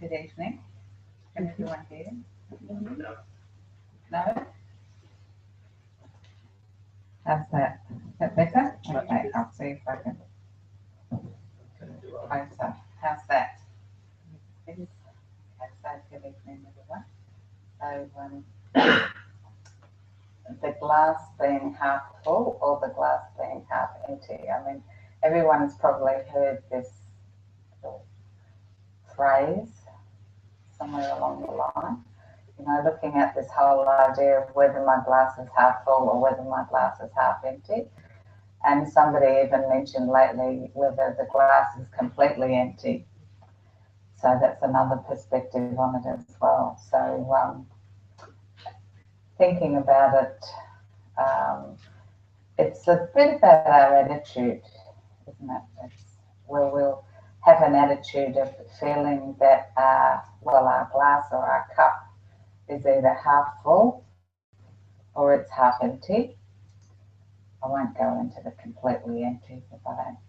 Good evening. Can everyone hear? No. No? How's that? Is that better? Okay, I'll see if I can closer. How's that? Okay, so good evening, everyone. So, the glass being half full or the glass being half empty. I mean, everyone's probably heard this phrase somewhere along the line. You know, looking at this whole idea of whether my glass is half full or whether my glass is half empty. And somebody even mentioned lately whether the glass is completely empty. So that's another perspective on it as well. So thinking about it, it's a bit about our attitude, isn't it? It's where we'll have an attitude of feeling that, our glass or our cup is either half full or it's half empty. I won't go into the completely empty because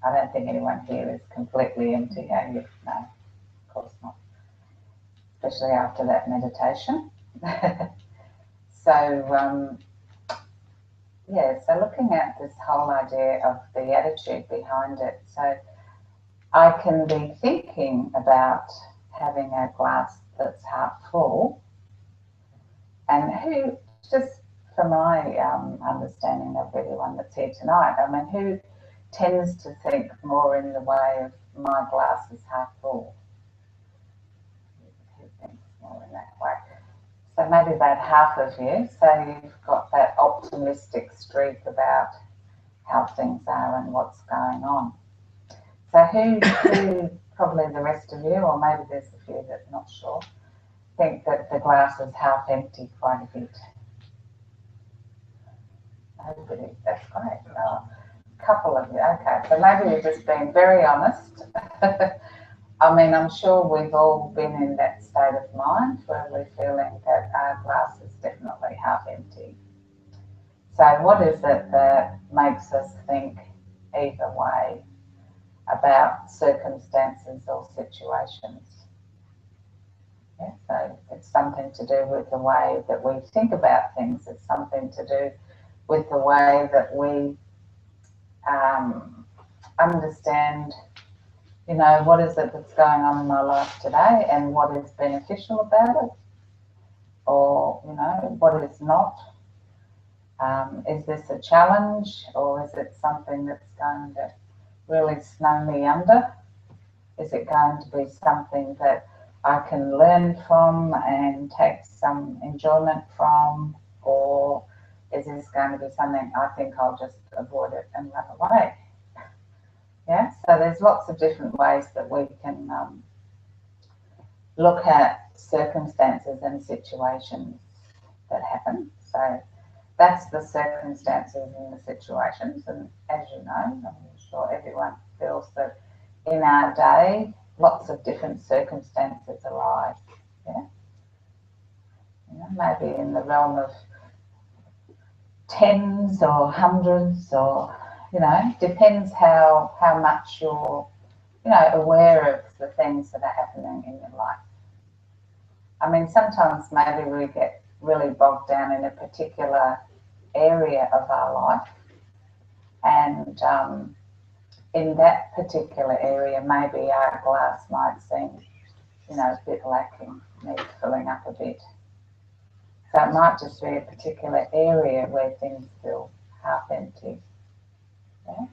I don't think anyone here is completely empty, are you? No, of course not. Especially after that meditation. So, so looking at this whole idea of the attitude behind it. So I can be thinking about having a glass that's half full, and who, just from my understanding of everyone that's here tonight, I mean, who tends to think more in the way of my glass is half full? Who thinks more in that way? So maybe about half of you, so you've got that optimistic streak about how things are and what's going on. So who probably the rest of you, or maybe there's a few that are not sure, think that the glass is half empty quite a bit? Nobody, that's great. A couple of you, okay. So maybe you're just being very honest. I mean, I'm sure we've all been in that state of mind where we're feeling that our glass is definitely half empty. So what is it that makes us think either way about circumstances or situations? Yeah, so it's something to do with the way that we think about things. It's something to do with the way that we understand, you know, what is it that's going on in my life today and what is beneficial about it, or, you know, what is not. Is this a challenge, or is it something that's going to really snow me under? Is it going to be something that I can learn from and take some enjoyment from, or is this going to be something I think I'll just avoid it and run away? Yeah, so there's lots of different ways that we can look at circumstances and situations that happen. So that's the circumstances and the situations, and as you know, I'm sure everyone feels that in our day, lots of different circumstances arise. Yeah, you know, maybe in the realm of tens or hundreds, or, you know, depends how much you're, you know, aware of the things that are happening in your life. I mean, sometimes maybe we get really bogged down in a particular area of our life, and in that particular area, maybe our glass might seem, you know, a bit lacking, needs filling up a bit. So it might just be a particular area where things feel half empty. Yeah?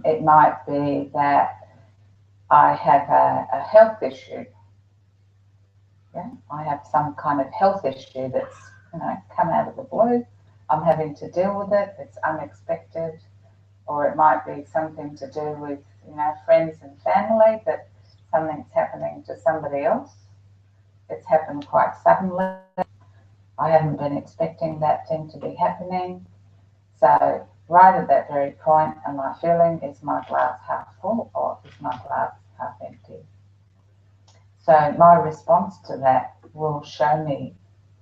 It might be that I have a health issue. Yeah? I have some kind of health issue that's, you know, come out of the blue. I'm having to deal with it. It's unexpected. Or it might be something to do with, you know, friends and family, that something's happening to somebody else. It's happened quite suddenly. I haven't been expecting that thing to be happening. So right at that very point, am I feeling, is my glass half full or is my glass half empty? So my response to that will show me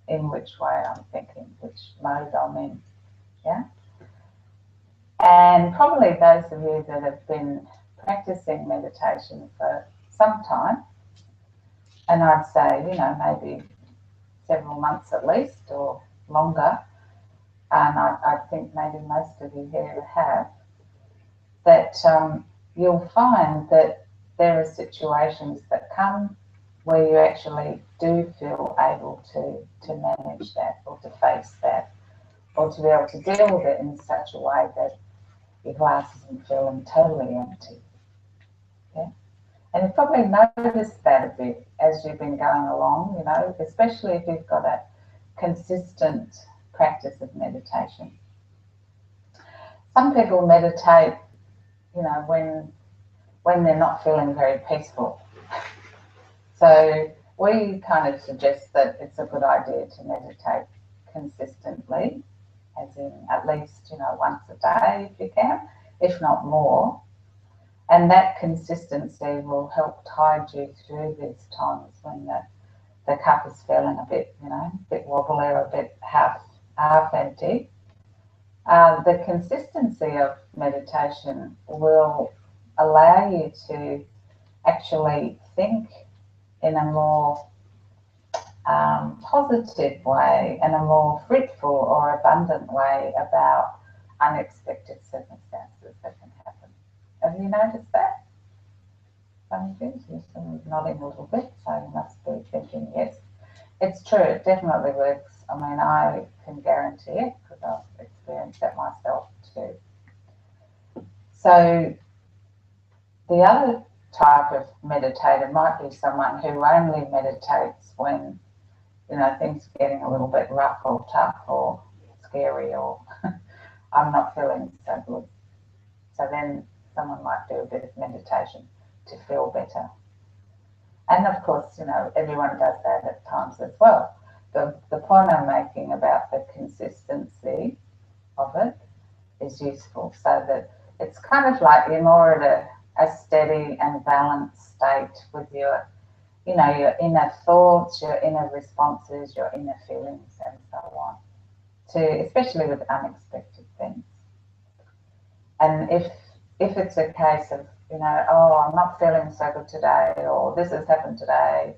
in which way I'm thinking, which mode I'm in. Yeah. And probably those of you that have been practicing meditation for some time And I'd say, you know, maybe several months at least or longer, and I think maybe most of you here have, that you'll find that there are situations that come where you actually do feel able to manage that or to face that or to be able to deal with it in such a way that your glass isn't feeling totally empty. Yeah? And you've probably noticed that a bit as you've been going along, you know, especially if you've got a consistent practice of meditation. Some people meditate, you know, when they're not feeling very peaceful. So we kind of suggest that it's a good idea to meditate consistently, as in at least, you know, once a day if you can, if not more. And that consistency will help tide you through these times when the cup is feeling a bit, you know, a bit wobbly or a bit half empty. The consistency of meditation will allow you to actually think in a more positive way and a more fruitful or abundant way about unexpected circumstances that can happen. Have you noticed that? Some of you, you're nodding a little bit, so you must be thinking yes. It's true, it definitely works. I mean, I can guarantee it because I've experienced that myself too. So the other type of meditator might be someone who only meditates when, you know, things are getting a little bit rough or tough or scary or I'm not feeling so good. So then someone might do a bit of meditation to feel better. And of course, you know, everyone does that at times as well. The point I'm making about the consistency of it is useful so that it's kind of like you're more at a steady and balanced state with your, you know, your inner thoughts, your inner responses, your inner feelings and so on, especially with unexpected things. And if it's a case of, you know, oh, I'm not feeling so good today, or this has happened today,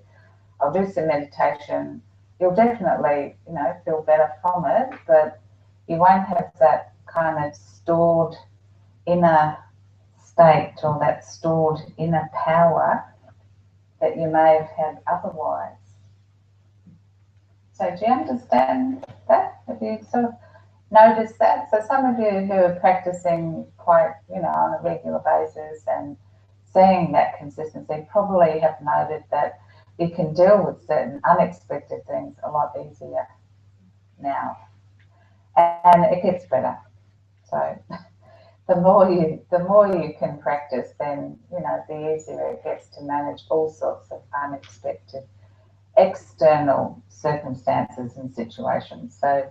I'll do some meditation, you'll definitely, you know, feel better from it, but you won't have that kind of stored inner state or that stored inner power that you may have had otherwise. So do you understand that? Have you sort of noticed that? So some of you who are practicing quite, you know, on a regular basis and seeing that consistency probably have noted that you can deal with certain unexpected things a lot easier now. And it gets better. So the more you can practice, then, you know, the easier it gets to manage all sorts of unexpected external circumstances and situations. So,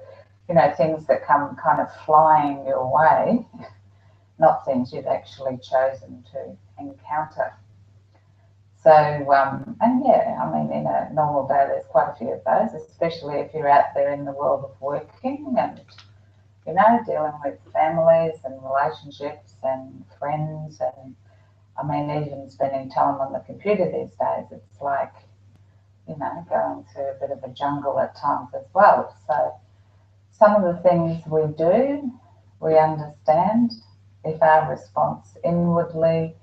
you know, things that come kind of flying your way, not things you've actually chosen to encounter. So, and yeah, I mean, in a normal day, there's quite a few of those, especially if you're out there in the world of working and, you know, dealing with families and relationships and friends. And I mean, even spending time on the computer these days, it's like, you know, going through a bit of a jungle at times as well. So some of the things we do, we understand. If our response inwardly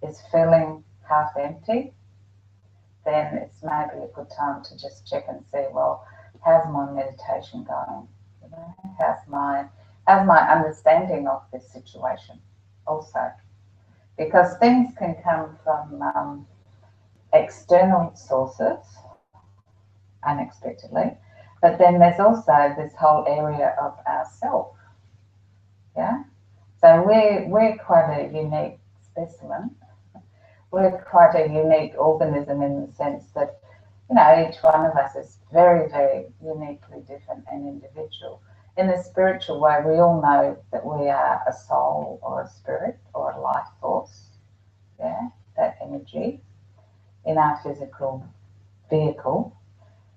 is feeling half empty, then it's maybe a good time to just check and see, well, how's my meditation going? You know, how's my understanding of this situation also? Because things can come from external sources unexpectedly, but then there's also this whole area of ourself. Yeah, so we're quite a unique specimen. We're quite a unique organism in the sense that, you know, each one of us is very, very uniquely different and individual. In the spiritual way, we all know that we are a soul or a spirit or a life force. Yeah, that energy in our physical vehicle.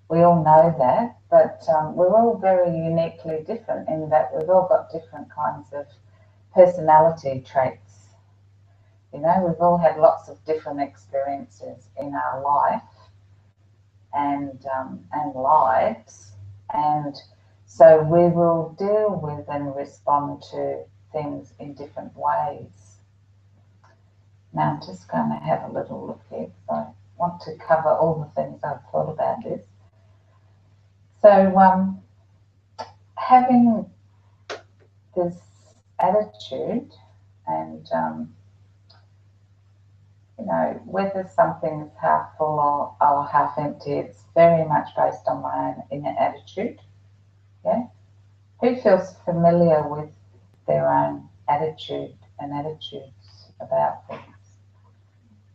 We all know that, but we're all very uniquely different in that we've all got different kinds of personality traits. You know, we've all had lots of different experiences in our life, and lives, and so we will deal with and respond to things in different ways. Now I'm just going to have a little look here because I want to cover all the things I've thought about this. So having this attitude and you know, whether something's half full or half empty, it's very much based on my own inner attitude. Yeah. Who feels familiar with their own attitude and attitudes about things?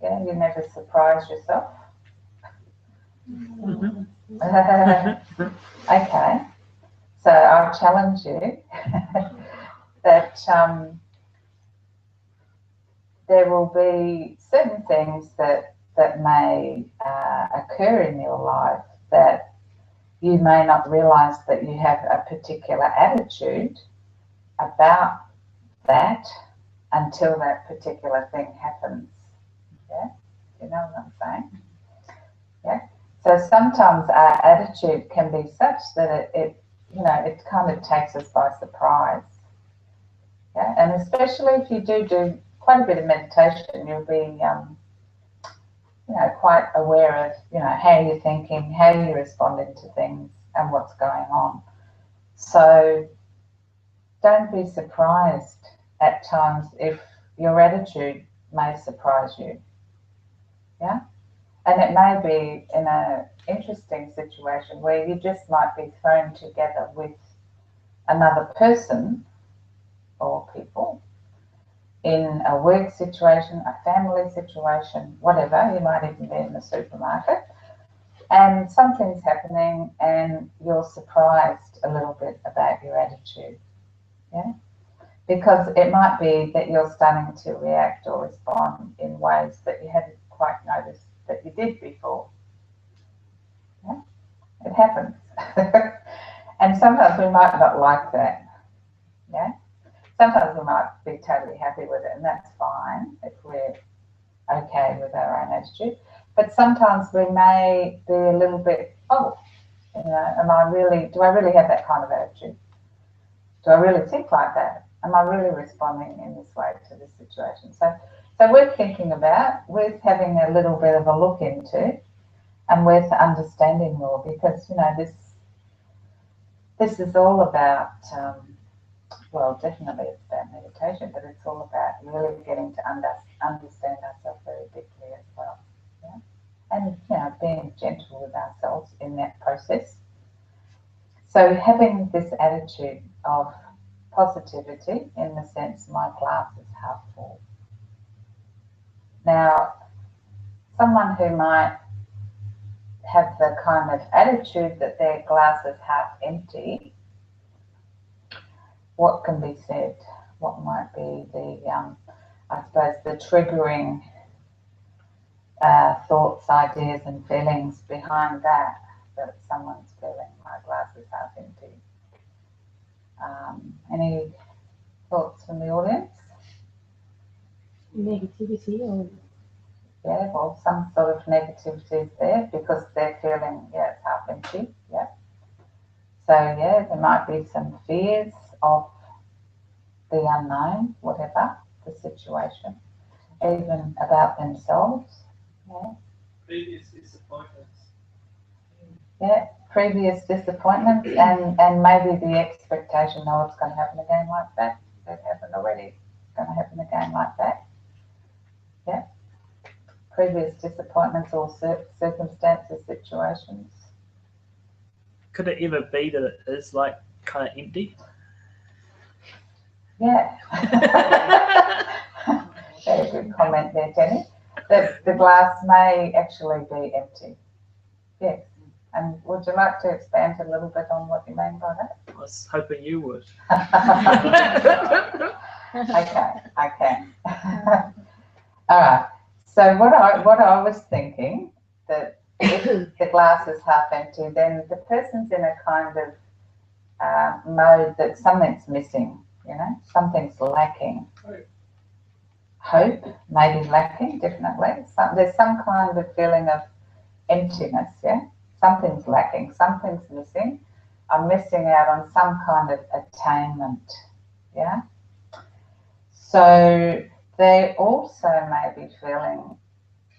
Yeah, you never surprise yourself. Okay. So I'll challenge you that there will be certain things that may occur in your life that you may not realize that you have a particular attitude about that until that particular thing happens. Yeah, you know what I'm saying? Yeah. So sometimes our attitude can be such that it you know, it kind of takes us by surprise. Yeah, and especially if you do quite a bit of meditation, you'll be you know, quite aware of, you know, how you're thinking, how you're responding to things and what's going on. So don't be surprised at times if your attitude may surprise you. Yeah? And it may be in an interesting situation where you just might be thrown together with another person or people in a work situation, a family situation, whatever. You might even be in the supermarket and something's happening and you're surprised a little bit about your attitude. Yeah? Because it might be that you're starting to react or respond in ways that you hadn't quite noticed that you did before. Yeah? It happens. And sometimes we might not like that. Yeah? Sometimes we might be totally happy with it, and that's fine if we're okay with our own attitude. But sometimes we may be a little bit, oh, you know, do I really have that kind of attitude? Do I really think like that? Am I really responding in this way to this situation? So worth thinking about, worth having a little bit of a look into, and worth understanding more, because, you know, this is all about, well, definitely it's about meditation, but it's all about really getting to understand ourselves very deeply as well. Yeah? And, you know, being gentle with ourselves in that process. So having this attitude of positivity in the sense my glass is half full. Now, someone who might have the kind of attitude that their glass is half empty, what can be said? What might be the, I suppose, the triggering thoughts, ideas and feelings behind that someone's feeling my glass is half empty? Any thoughts from the audience? Negativity or? Yeah, well, some sort of negativity is there because they're feeling, yeah, it's half empty. Yeah. So, yeah, there might be some fears of the unknown, whatever the situation, even about themselves. Yeah. Previous disappointments. Yeah, previous disappointments and maybe the expectation, oh, it's going to happen again like that. It happened already. It's going to happen again like that. Yeah. Previous disappointments or circumstances, situations. Could it ever be that it is like kind of empty? Yeah. Very good comment there, Jenny. That the glass may actually be empty. Yes. And would you like to expand a little bit on what you mean by that? I was hoping you would. Okay, I can. All right. So what I was thinking, that if the glass is half empty, then the person's in a kind of mode that something's missing, you know, something's lacking. Hope may be lacking, definitely. There's some kind of feeling of emptiness, yeah? something's lacking, something's missing. I'm missing out on some kind of attainment. Yeah. So they also may be feeling,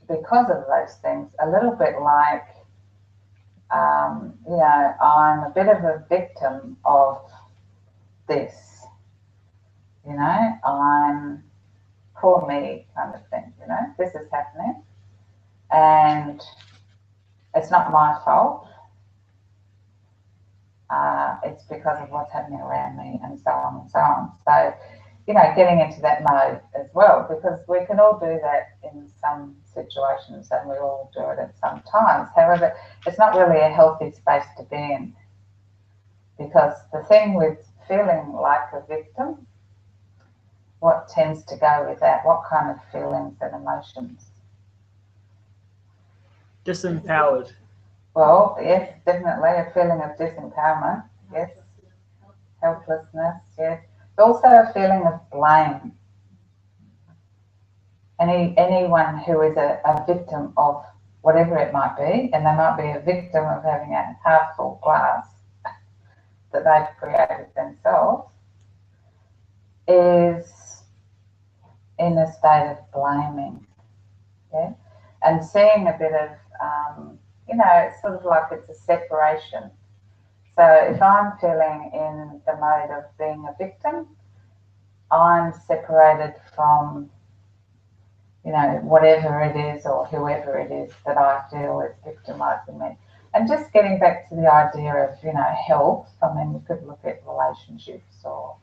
because of those things, a little bit like, you know, I'm a bit of a victim of this. You know, I'm poor me kind of thing. You know, this is happening, and it's not my fault. It's because of what's happening around me, and so on and so on. So, you know, getting into that mode as well, because we can all do that in some situations, and we all do it at some times. However, it's not really a healthy space to be in, because the thing with feeling like a victim, what tends to go with that? What kind of feelings and emotions? Disempowered. Well, yes, definitely a feeling of disempowerment. Yes. Helplessness. Yes. Also a feeling of blame. Anyone who is a victim of whatever it might be, and they might be a victim of having a half full glass that they've created themselves, is in a state of blaming. Yeah. And seeing a bit of, you know, it's sort of like it's a separation. So if I'm feeling in the mode of being a victim, I'm separated from, you know, whatever it is or whoever it is that I feel is victimizing me. And just getting back to the idea of, you know, health, I mean, we could look at relationships or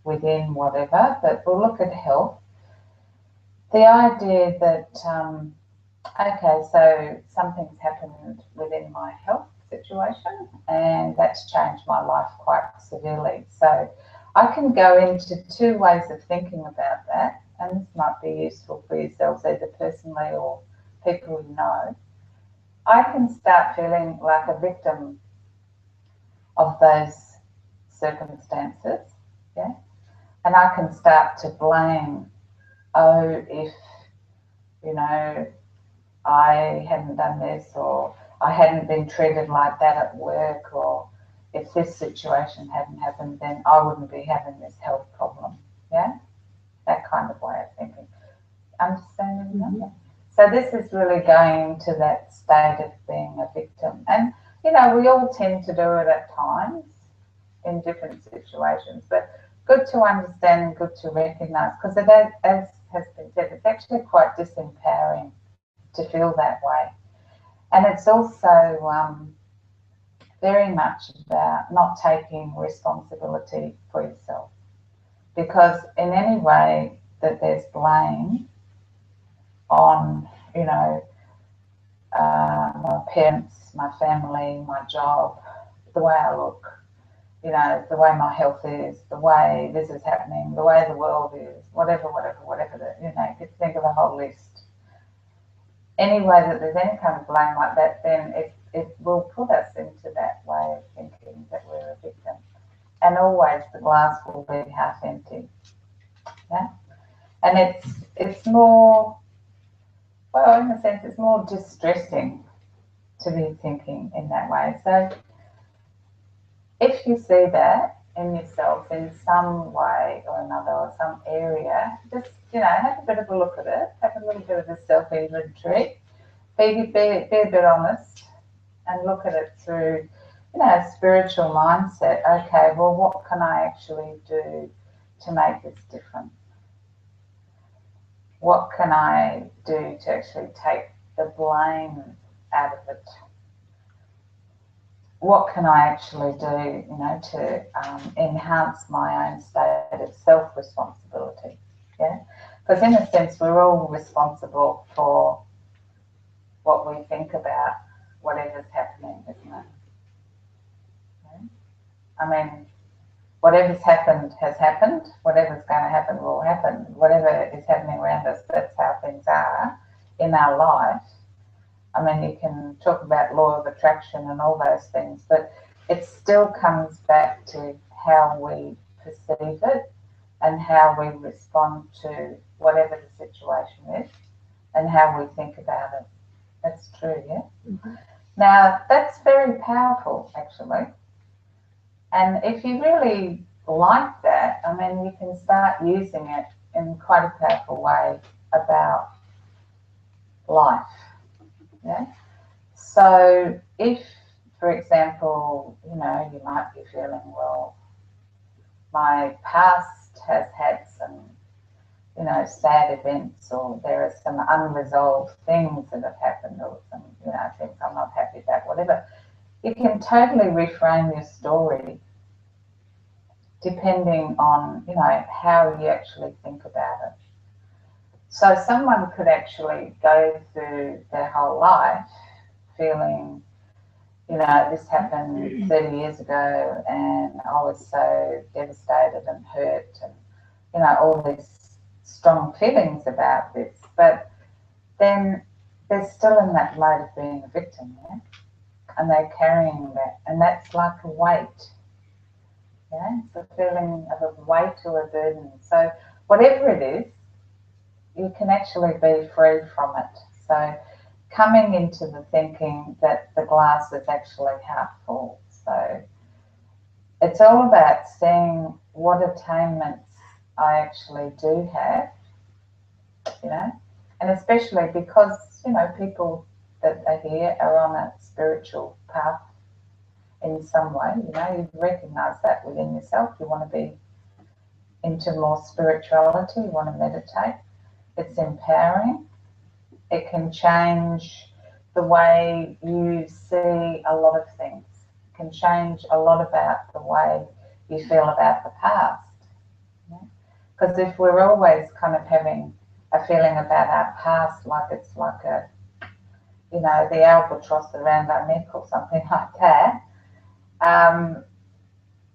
within whatever, but we'll look at health. The idea that, okay, so something's happened within my health situation, and that's changed my life quite severely. So I can go into two ways of thinking about that, and this might be useful for yourselves either personally or people you know. I can start feeling like a victim of those circumstances, yeah, and I can start to blame, oh, if, you know, I hadn't done this, or I hadn't been treated like that at work, or if this situation hadn't happened, then I wouldn't be having this health problem. Yeah, that kind of way of thinking. Understanding that? Mm-hmm. So this is really going to that state of being a victim. And, you know, we all tend to do it at times in different situations, but good to understand and good to recognise, because as has been said, it's actually quite disempowering to feel that way. And it's also very much about not taking responsibility for yourself, because in any way that there's blame on, you know, my parents, my family, my job, the way I look, you know, the way my health is, the way this is happening, the way the world is, whatever, that, you know, you could think of a whole list. Any way that there's any kind of blame like that, then it will put us into that way of thinking that we're a victim. And always the glass will be half empty. Yeah? And it's more, well, in a sense, it's more distressing to be thinking in that way. So if you see that in yourself in some way or another, or some area, just, you know, have a bit of a look at it, have a little bit of a self-inventory, be a bit honest, and look at it through, you know, a spiritual mindset. Okay, well, what can I actually do to make this different? What can I do to actually take the blame out of it? What can I actually do, you know, to enhance my own state of self-responsibility? Yeah, because in a sense, we're all responsible for what we think about whatever's happening, isn't it? Okay. I mean, whatever's happened has happened. Whatever's going to happen will happen. Whatever is happening around us, that's how things are in our life. I mean, you can talk about law of attraction and all those things, but it still comes back to how we perceive it and how we respond to whatever the situation is and how we think about it. That's true, yeah? Mm-hmm. Now, that's very powerful, actually. And if you really like that, I mean, you can start using it in quite a powerful way about life. Yeah. So if, for example, you know, you might be feeling, well, my past has had some, you know, sad events, or there are some unresolved things that have happened, or some, you know, things I'm not happy about, whatever. You can totally reframe your story depending on, you know, how you actually think about it. So someone could actually go through their whole life feeling, you know, this happened 30 years ago and I was so devastated and hurt, and, you know, all these strong feelings about this. But then they're still in that mode of being a victim, yeah? And they're carrying that. And that's like a weight. Yeah? It's a feeling of a weight or a burden. So whatever it is, you can actually be free from it. So coming into the thinking that the glass is actually half full. So it's all about seeing what attainments I actually do have, you know, and especially because, you know, people that are here are on a spiritual path in some way, you know, you recognize that within yourself. You want to be into more spirituality, you want to meditate. It's empowering. It can change the way you see a lot of things. It can change a lot about the way you feel about the past. Because if we're always kind of having a feeling about our past like it's like a, you know, the albatross around our neck or something like that,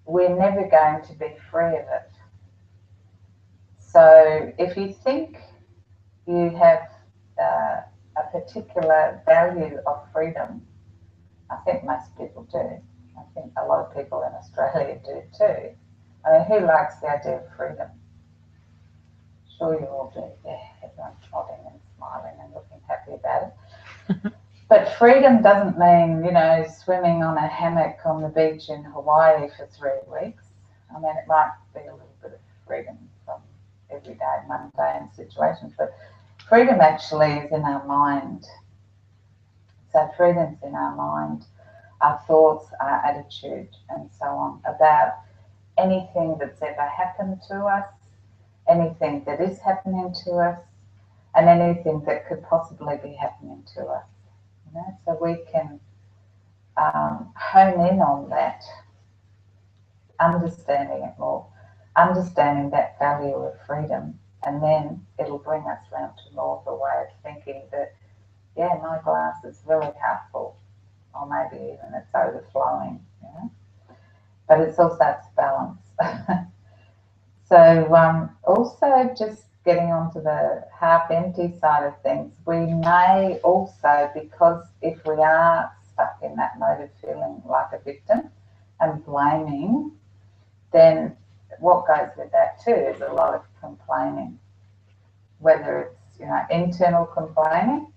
we're never going to be free of it. So if you think you have a particular value of freedom, I think most people do. I think a lot of people in Australia do too. I mean, who likes the idea of freedom? Sure you all do. Yeah, everyone's nodding and smiling and looking happy about it. But freedom doesn't mean, you know, swimming on a hammock on the beach in Hawaii for 3 weeks. I mean, it might be a little bit of freedom from everyday mundane situations, but freedom actually is in our mind. So freedom's in our mind, our thoughts, our attitude, and so on, about anything that's ever happened to us, anything that is happening to us, and anything that could possibly be happening to us. You know? So we can hone in on that, understanding it more, understanding that value of freedom, and then it'll bring us round to more of a way of thinking that, yeah, my glass is really half full, or maybe even it's overflowing, you know. But it's also its balance. So also just getting onto the half empty side of things, we may also, because if we are stuck in that mode of feeling like a victim and blaming, then what goes with that too is a lot of complaining, whether it's, you know, internal complaining,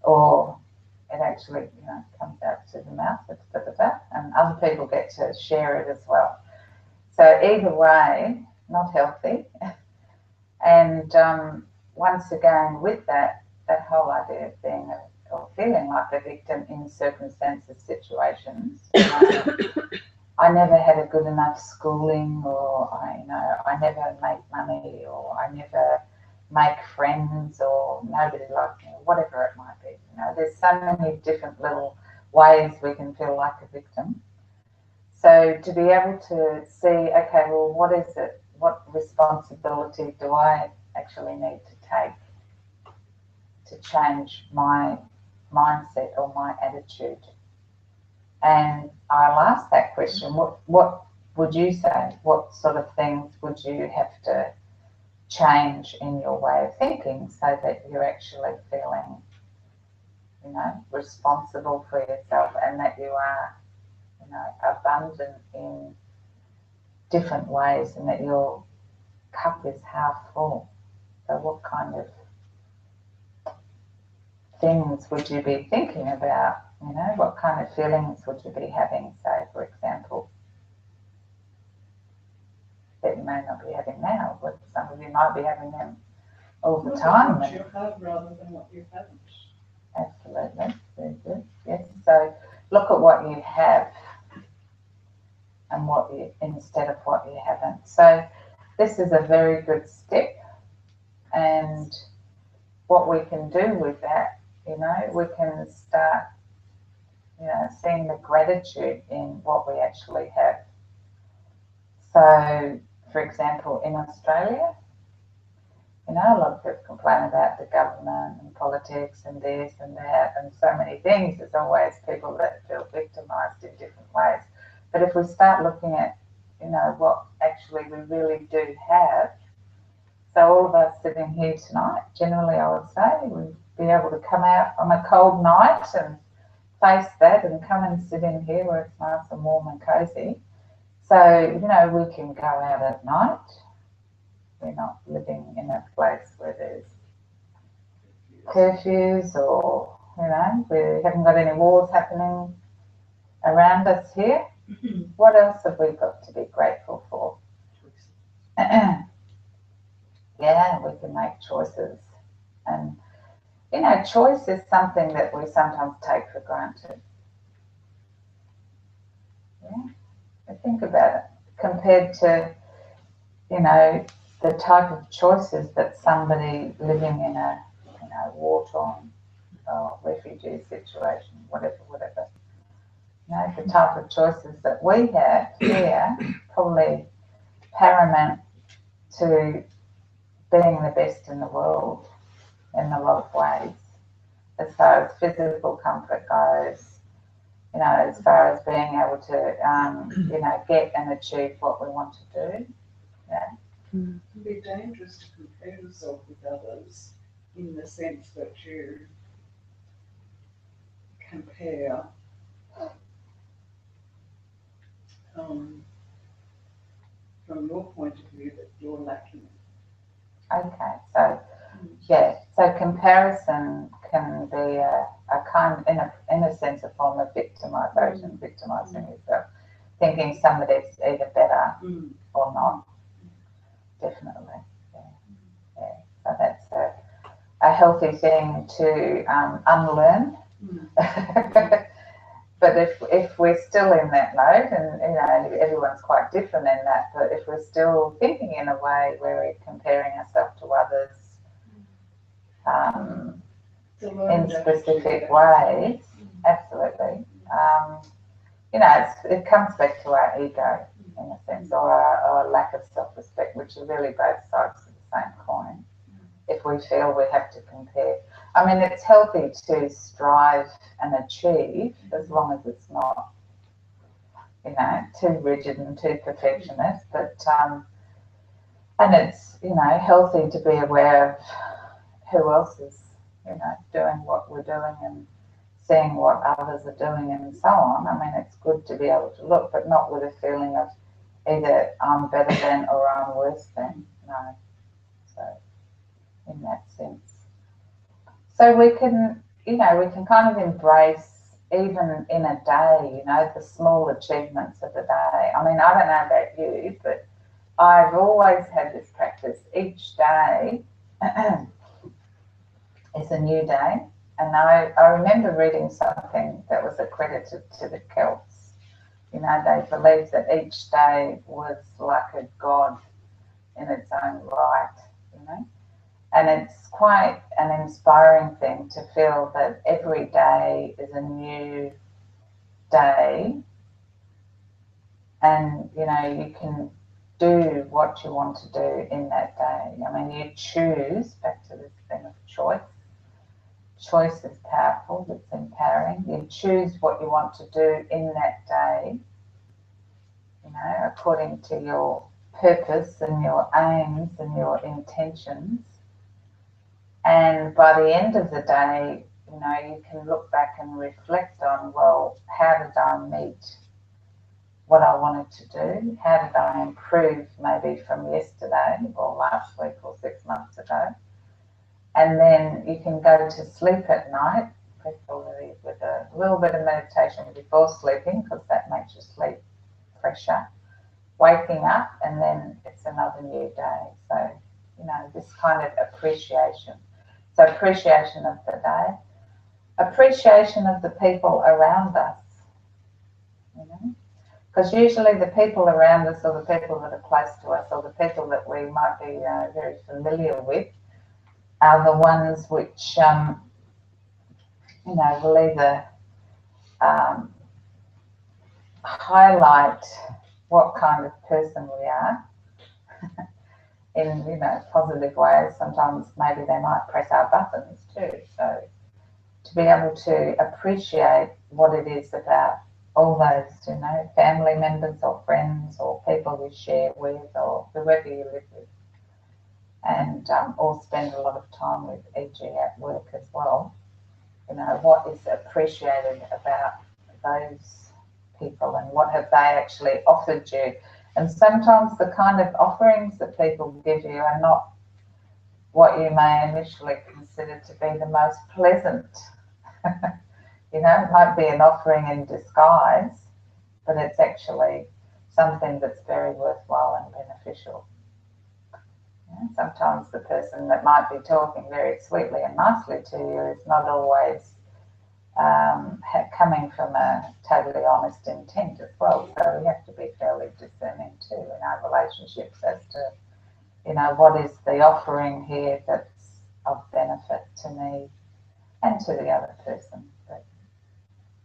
or it actually, you know, comes out to the mouth, and other people get to share it as well. So either way, not healthy. And once again, with that whole idea of being or feeling like a victim in circumstances, situations, you know, I never had a good enough schooling, or I never make money, or I never make friends, or nobody likes me, whatever it might be. You know, there's so many different little ways we can feel like a victim. So to be able to see, okay, well, what is it? What responsibility do I actually need to take to change my mindset or my attitude? And I'll ask that question, what would you say? What sort of things would you have to change in your way of thinking so that you're actually feeling, you know, responsible for yourself, and that you are, you know, abundant in different ways, and that your cup is half full? So what kind of things would you be thinking about You know, what kind of feelings would you be having, say, for example, that you may not be having now, but some of you might be having them all the time. What you have rather than what you haven't. Absolutely, very good. Yes. So look at what you have and what you instead of what you haven't. So this is a very good step, and what we can do with that, you know, we can start, you know, seeing the gratitude in what we actually have. So, for example, in Australia, you know, a lot of people complain about the government and politics and this and that and so many things. There's always people that feel victimised in different ways. But if we start looking at, you know, what actually we really do have, so all of us sitting here tonight, generally I would say, we'd be able to come out on a cold night and face that and come and sit in here where it's nice and warm and cosy. So, you know, we can go out at night. We're not living in a place where there's curfews or, you know, we haven't got any wars happening around us here. What else have we got to be grateful for? Yeah, we can make choices. And, you know, choice is something that we sometimes take for granted. Yeah, think about it compared to, you know, the type of choices that somebody living in a, you know, war-torn or refugee situation, whatever, you know, the type of choices that we have here probably paramount to being the best in the world in a lot of ways, as far as physical comfort goes, you know, as far as being able to, you know, get and achieve what we want to do. Yeah. It can be dangerous to compare yourself with others in the sense that you compare from your point of view that you're lacking. Okay, so yeah, so comparison can be a kind, in a sense, a form of victimisation, victimising yourself, thinking somebody's either better or not. Definitely, yeah. So that's a healthy thing to unlearn. But if we're still in that mode, and you know, everyone's quite different in that, but if we're still thinking in a way where we're comparing ourselves to others in specific ways, absolutely, you know, it comes back to our ego in a sense, or our lack of self-respect, which are really both sides of the same coin. If we feel we have to compare, I mean, it's healthy to strive and achieve as long as it's not, you know, too rigid and too perfectionist. But and it's, you know, healthy to be aware of who else is, you know, doing what we're doing and seeing what others are doing and so on. I mean, it's good to be able to look, but not with a feeling of either I'm better than or I'm worse than. No. So in that sense. So we can, you know, we can kind of embrace even in a day, you know, the small achievements of the day. I mean, I don't know about you, but I've always had this practice. Each day is a new day. And I remember reading something that was accredited to the Celts. You know, they believed that each day was like a god in its own right, you know. And it's quite an inspiring thing to feel that every day is a new day, and you know, you can do what you want to do in that day. I mean, you choose, back to this thing of choice. Choice is powerful, it's empowering. You choose what you want to do in that day, you know, according to your purpose and your aims and your intentions. And by the end of the day, you know, you can look back and reflect on, well, how did I meet what I wanted to do? How did I improve maybe from yesterday or last week or 6 months ago? And then you can go to sleep at night, preferably with with a little bit of meditation before sleeping, because that makes you sleep fresher. Waking up, and then it's another new day. So, you know, this kind of appreciation. So appreciation of the day, appreciation of the people around us, you know, because usually the people around us, or the people that are close to us, or the people that we might be very familiar with, are the ones which, you know, will either highlight what kind of person we are in, you know, positive ways. Sometimes maybe they might press our buttons too. So to be able to appreciate what it is about all those, you know, family members or friends or people you share with or whoever you live with, and or spend a lot of time with, e.g. at work as well. You know, what is appreciated about those people, and what have they actually offered you? And sometimes the kind of offerings that people give you are not what you may initially consider to be the most pleasant. You know, it might be an offering in disguise, but it's actually something that's very worthwhile and beneficial. You know, sometimes the person that might be talking very sweetly and nicely to you is not always coming from a totally honest intent as well. So we have to be fairly discerning too in our relationships as to, you know, what is the offering here that's of benefit to me and to the other person, but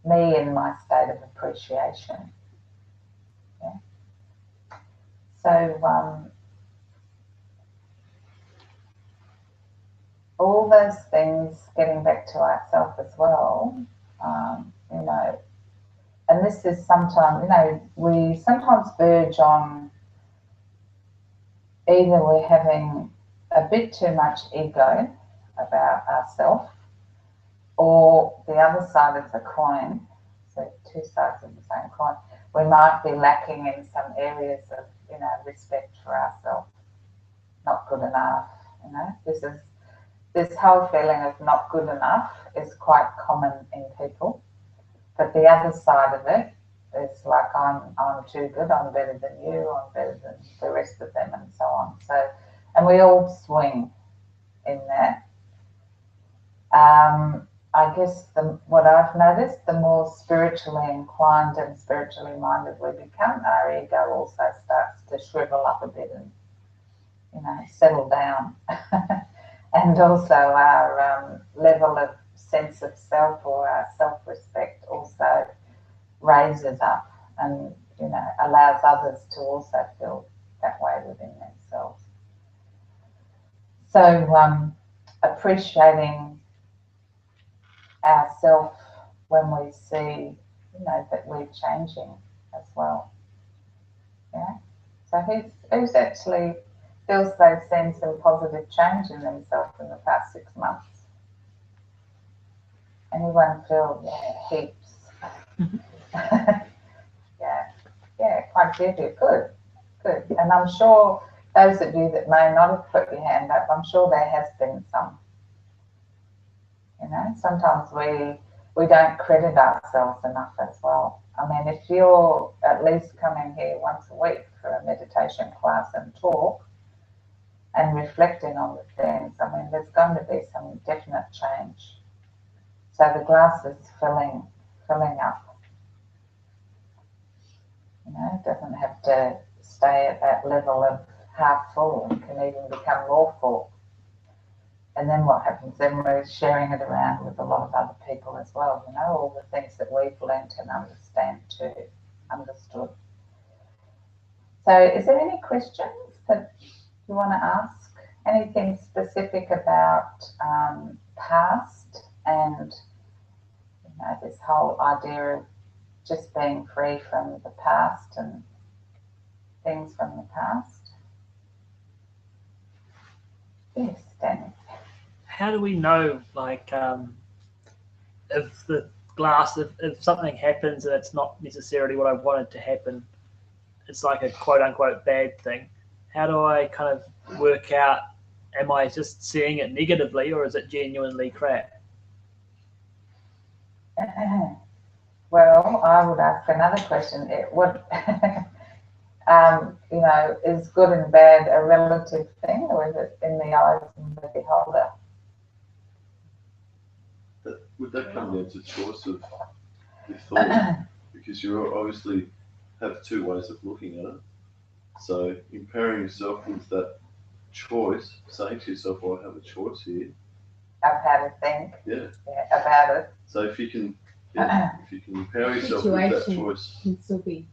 me in my state of appreciation. Yeah. So all those things, getting back to ourselves as well, you know, and this is sometimes, you know, we sometimes verge on either we're having a bit too much ego about ourselves, or the other side of the coin, so two sides of the same coin, we might be lacking in some areas of, you know, respect for ourselves, not good enough, you know. This whole feeling of not good enough is quite common in people. But the other side of it is like, I'm too good, I'm better than you, I'm better than the rest of them, and so on. So, and we all swing in that. I guess what I've noticed, the more spiritually inclined and spiritually minded we become, our ego also starts to shrivel up a bit and, you know, settle down. And also our level of sense of self, or our self-respect, also raises up, and, you know, allows others to also feel that way within themselves. So appreciating ourselves when we see, you know, that we're changing as well. Yeah. So who's actually feels they've seen some positive change in themselves in the past 6 months? Anyone feel, yeah, heaps? yeah, quite a few. Good. And I'm sure those of you that may not have put your hand up, I'm sure there has been some. You know, sometimes we don't credit ourselves enough as well. I mean, if you're at least coming here once a week for a meditation class and talk and reflecting on the things, I mean, there's going to be some definite change. So the glass is filling up. You know, it doesn't have to stay at that level of half full. It can even become more full. And then what happens? Then we're sharing it around with a lot of other people as well, you know, all the things that we've learnt and understood. So is there any questions that you want to ask? Anything specific about past and, you know, this whole idea of just being free from the past and things from the past? Yes, Danny. How do we know, like, if the glass, if something happens and it's not necessarily what I wanted to happen, it's like a quote unquote bad thing? How do I kind of work out, am I just seeing it negatively, or is it genuinely crap? Well, I would ask another question. You know, is good and bad a relative thing, or is it in the eyes of the beholder? Would that come down to choice of your thought? Because you obviously have two ways of looking at it. So empowering yourself with that choice, saying to yourself, "Well, I have a choice here." Of how to think. Yeah. About it. So if you can empower yourself with that choice, can still be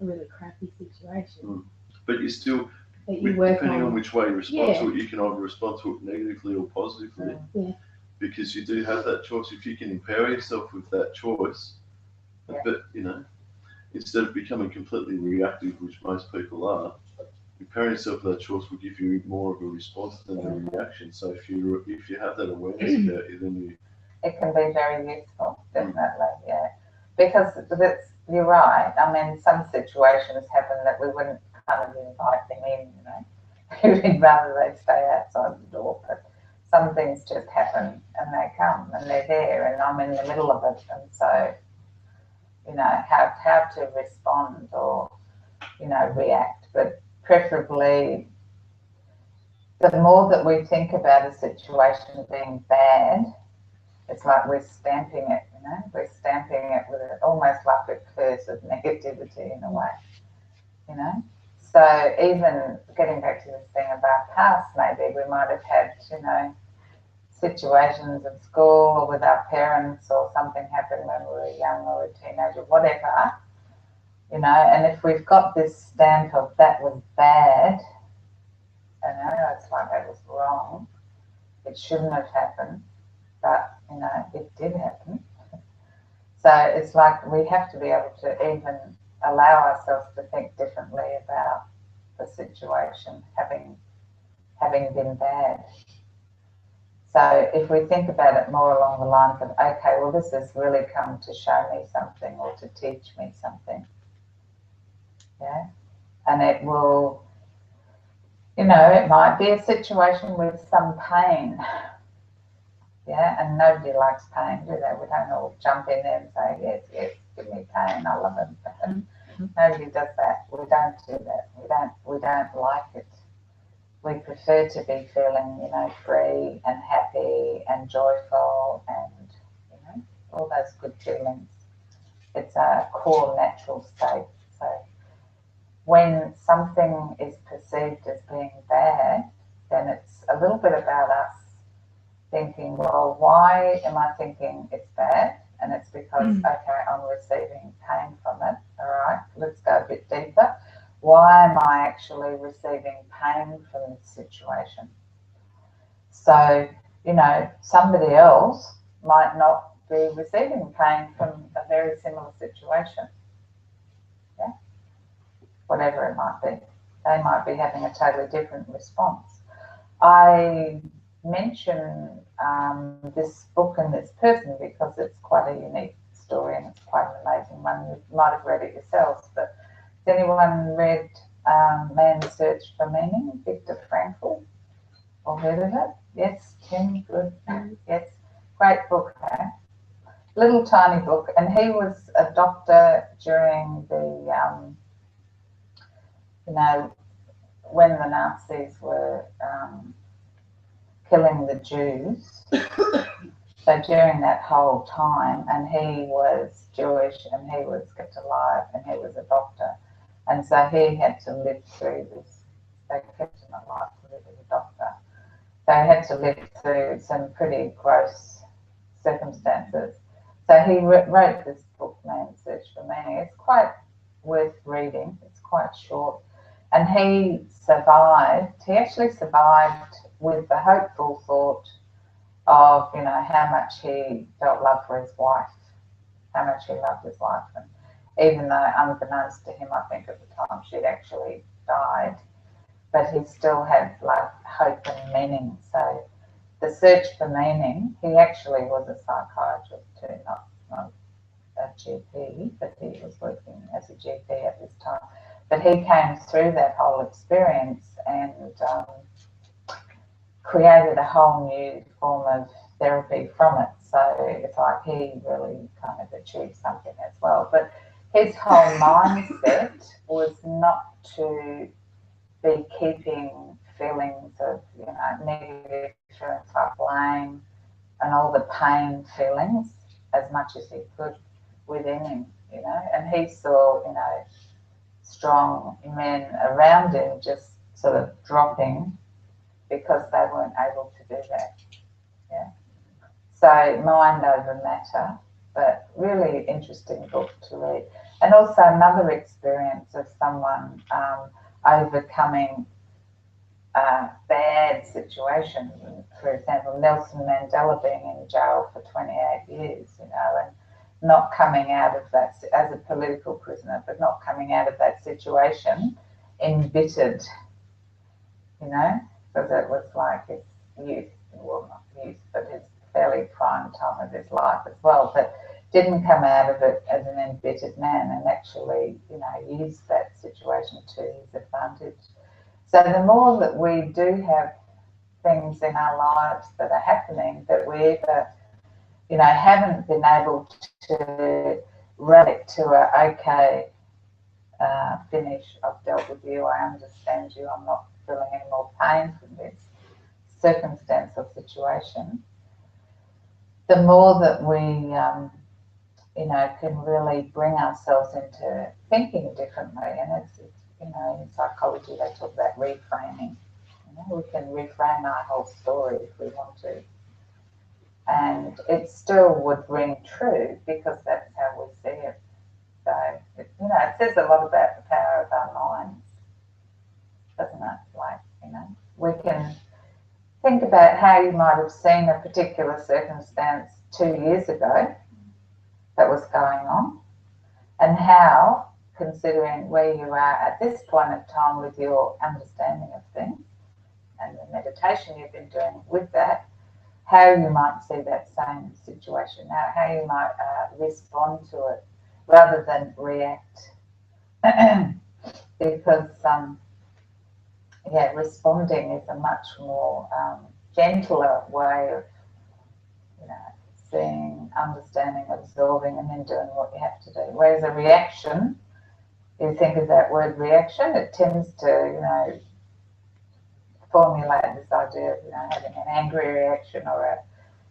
a really crappy situation. but you still, That you work depending on which way you respond Yeah. to it, you can either respond to it negatively or positively. Yeah. Because you do have that choice. If you can empower yourself with that choice, Yeah. but you know, instead of becoming completely reactive, which most people are, empowering yourself with that choice will give you more of a response than a reaction. So if you have that awareness about it, then it can be very useful, definitely, yeah. Because you're right. I mean, some situations happen that we wouldn't kind of invite them in, you know. We'd rather they stay outside the door, but some things just happen and they come and they're there and I'm in the middle of it. And so, you know, how to respond or, you know, react. But preferably, the more that we think about a situation being bad, it's like we're stamping it, you know, we're stamping it with almost like a curse of negativity in a way, you know. So even getting back to this thing about past, maybe we might have had, you know, situations at school or with our parents or something happened when we were young or a teenager, whatever, you know, and if we've got this stamp of that was bad, you know, it's like that was wrong, it shouldn't have happened, but, you know, it did happen. So it's like we have to be able to even allow ourselves to think differently about the situation having been bad. So if we think about it more along the lines of, okay, well, this has really come to show me something or to teach me something, yeah, and it will, you know, it might be a situation with some pain, yeah, and nobody likes pain, do they? We don't all jump in there and say, yes, yes, give me pain, I love it. Nobody does that. We don't do that. We don't like it. We prefer to be feeling, you know, free and happy and joyful and, you know, all those good feelings. It's a core natural state. So when something is perceived as being bad, then it's a little bit about us thinking, well, why am I thinking it's bad? And it's because, okay, I'm receiving pain from it. All right, let's go a bit deeper. Why am I actually receiving pain from this situation? So, you know, somebody else might not be receiving pain from a very similar situation. Yeah, whatever it might be. They might be having a totally different response. I mention this book and this person because it's quite a unique story and it's quite an amazing one. You might have read it yourselves, but has anyone read Man's Search for Meaning, Viktor Frankl? Or heard of it? Yes, Tim, good. Yes, great book, eh? Little tiny book, and he was a doctor during the, you know, when the Nazis were killing the Jews. So during that whole time, and he was Jewish and he was kept alive and he was a doctor. And so he had to live through this. They kept him alive to live as a doctor. So he had to live through some pretty gross circumstances. So he wrote this book, Man's Search for Meaning. It's quite worth reading. It's quite short. And he survived. He actually survived with the hopeful thought of, you know, how much he felt love for his wife, how much he loved his wife. And even though, unbeknownst to him, I think at the time she'd actually died, but he still had like hope and meaning. So the search for meaning, he actually was a psychiatrist too, not a GP, but he was working as a GP at this time. But he came through that whole experience and created a whole new form of therapy from it. So it's like he really kind of achieved something as well. But his whole mindset was not to be keeping feelings of, negative feelings like blame and all the pain feelings as much as he could within him, and he saw, strong men around him just sort of dropping because they weren't able to do that. Yeah. So mind over matter, but really interesting book to read. And also another experience of someone overcoming a bad situation. For example, Nelson Mandela being in jail for 28 years, and not coming out of that as a political prisoner, but not coming out of that situation embittered, because it was like his youth, well, not youth, but his fairly prime time of his life as well, but didn't come out of it as an embittered man and actually, used that situation to his advantage. So the more that we do have things in our lives that are happening that we either, haven't been able to relate to okay, finish, I've dealt with you, I understand you, I'm not feeling any more pain from this circumstance or situation, the more that we, can really bring ourselves into thinking differently. And it's in psychology they talk about reframing. We can reframe our whole story if we want to. And it still would ring true because that's how we see it. So, it says a lot about the power of our minds, doesn't it? Like, we can think about how you might have seen a particular circumstance 2 years ago that was going on, and how, considering where you are at this point of time with your understanding of things and the meditation you've been doing with that, how you might see that same situation now, how you might respond to it rather than react. Because, responding is a much more gentler way of, seeing, understanding, absorbing, and then doing what you have to do. Whereas a reaction, you think of that word reaction, it tends to, formulate this idea of, having an angry reaction or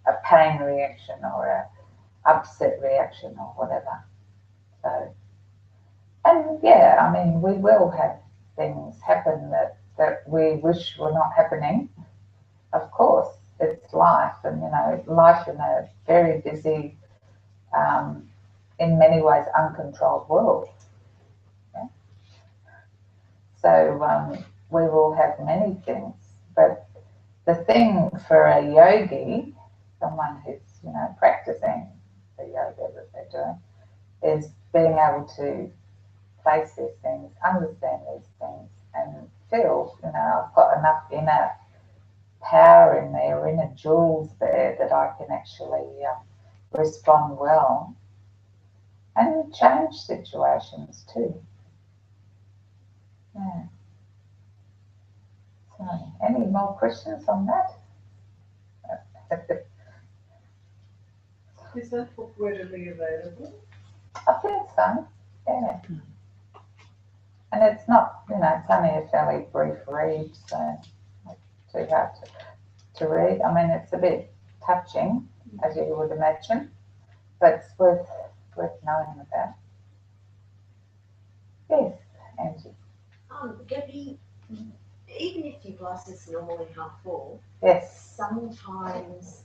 a pain reaction or a upset reaction or whatever. So, and we will have things happen that we wish were not happening. Of course, it's life, and life in a very busy, in many ways uncontrolled world. Yeah? So we will have many things, but the thing for a yogi, someone who's practicing the yoga that they're doing, is being able to face these things, understand these things, and feel, I've got enough inner power in there, inner jewels there, that I can actually respond well and change situations too. Yeah. So, any more questions on that? Is that book readily available? I think so, yeah. And it's not, it's only a fairly brief read, so not too hard to read. I mean, it's a bit touching, as you would imagine, but it's worth knowing about. Yes, Angie. Gopi, even if your glass is normally half full, Yes. sometimes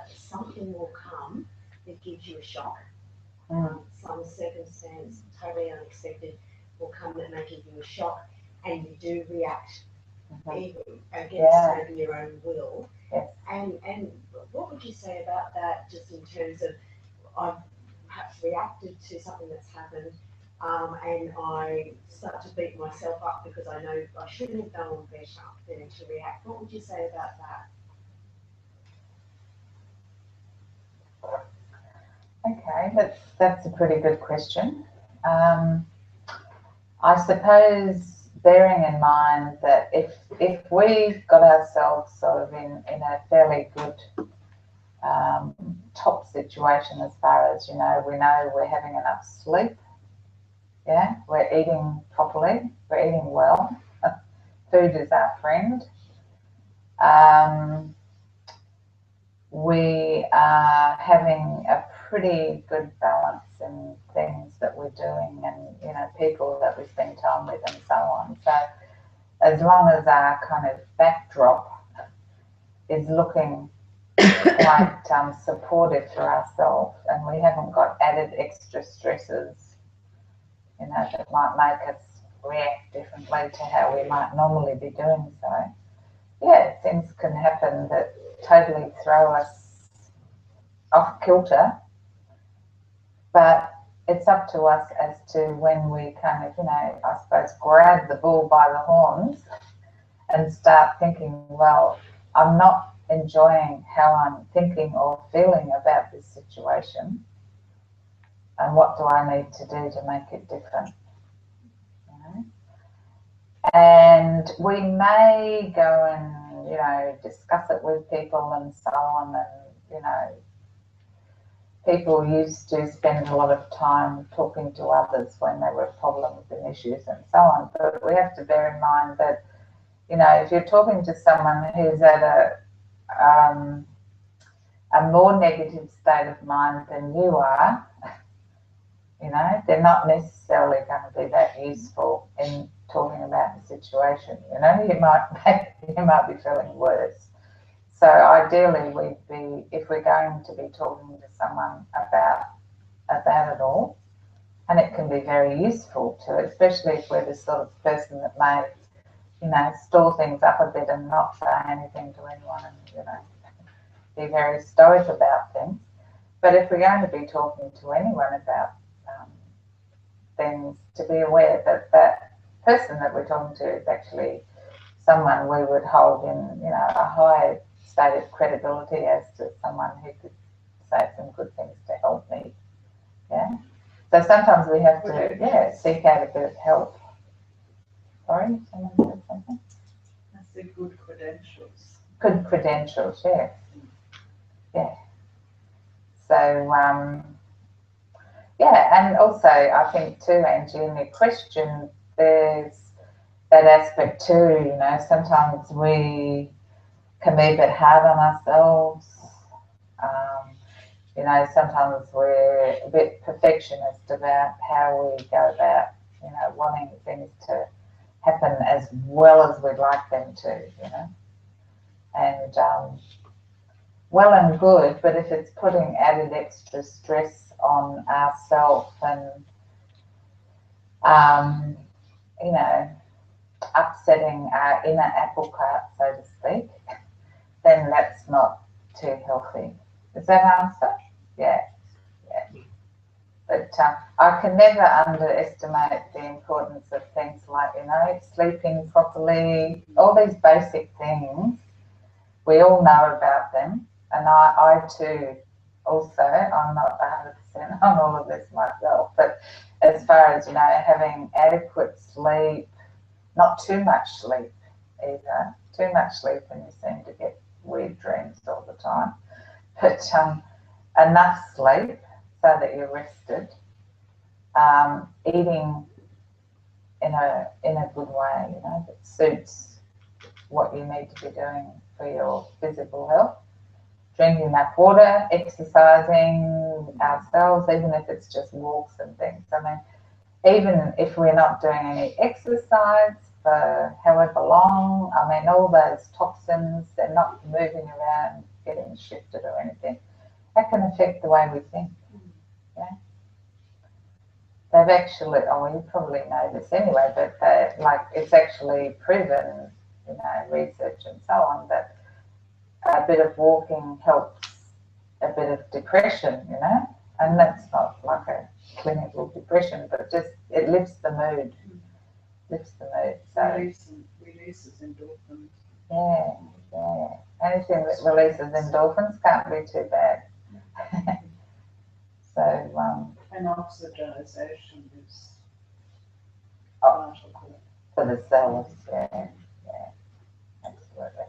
something will come that gives you a shock. Some circumstance totally unexpected will come that may give you a shock, and you do react even against maybe your own will. Yes. And what would you say about that, just in terms of, I've perhaps reacted to something that's happened, and I start to beat myself up because I know I shouldn't have done better than to react. What would you say about that? Okay, that's a pretty good question. I suppose bearing in mind that if we got ourselves sort of in a fairly good top situation as far as, you know we're having enough sleep. Yeah, we're eating properly, we're eating well. Food is our friend. We are having a pretty good balance in things that we're doing and, you know, people that we spend time with and so on. So as long as our kind of backdrop is looking quite supportive for ourselves and we haven't got added extra stresses, you know, that might make us react differently to how we might normally be doing so. Yeah, things can happen that totally throw us off kilter, but it's up to us as to when we kind of, you know, I suppose grab the bull by the horns and start thinking, well, I'm not enjoying how I'm thinking or feeling about this situation, and what do I need to do to make it different? You know? And we may go and, you know, discuss it with people and so on, and, you know, people used to spend a lot of time talking to others when there were problems and issues and so on, but we have to bear in mind that, you know, if you're talking to someone who's at a more negative state of mind than you are, you know, they're not necessarily going to be that useful in talking about the situation. You know, you might be feeling worse. So ideally, we'd be, if we're going to be talking to someone about it all, and it can be very useful to, especially if we're the sort of person that may, you know, store things up a bit and not say anything to anyone, and, you know, be very stoic about things. But if we're going to be talking to anyone about things, to be aware that that person that we're talking to is actually someone we would hold in, you know, a high state of credibility as to someone who could say some good things to help me. Yeah. So sometimes we have to, yeah, seek out a bit of help. Sorry, someone said something? I said good credentials. Good credentials, yeah. Yeah. So, yeah, and also I think too, Angie, in your question, there's that aspect too, you know, sometimes we can be a bit hard on ourselves. You know, sometimes we're a bit perfectionist about how we go about, you know, wanting things to happen as well as we'd like them to, you know. And well and good, but if it's putting added extra stress on ourselves and, you know, upsetting our inner apple cart, so to speak, then that's not too healthy. Does that answer? Yeah, yeah. But I can never underestimate the importance of things like, you know, sleeping properly, all these basic things. We all know about them. And I too, also, I'm not 100% on all of this myself, but as far as, you know, having adequate sleep, not too much sleep either. Too much sleep and you seem to get weird dreams all the time. But enough sleep so that you're rested. Eating in a good way, you know, that suits what you need to be doing for your physical health. Drinking enough water, exercising ourselves, even if it's just walks and things. I mean, even if we're not doing any exercise for however long, I mean, all those toxins, they're not moving around, getting shifted or anything. That can affect the way we think. Yeah. They've actually, oh, you probably know this anyway, but it's actually proven, you know, research and so on, that a bit of walking helps a bit of depression, you know, and that's not like a clinical depression, but just it lifts the mood. Lifts the mood. So Releases endorphins. yeah, yeah. Anything that releases endorphins can't be too bad. So And oxidization is oh, vital. for the cells, yeah, yeah, absolutely.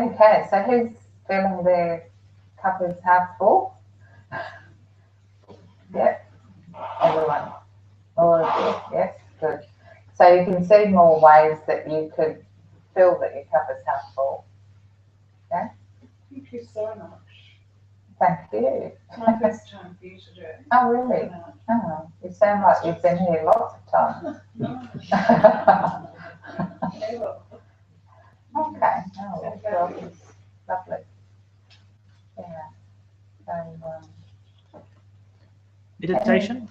Okay, so who's feeling their cup is half full? Yep, everyone. All of you, yes, good. So you can see more ways that you could feel that your cup is half full. Thank you so much. Thank you. It's my first time here today. Oh, really? Oh, you sound like you've been here lots of times. No, never. Okay, oh, well, lovely. Yeah. So, Meditation.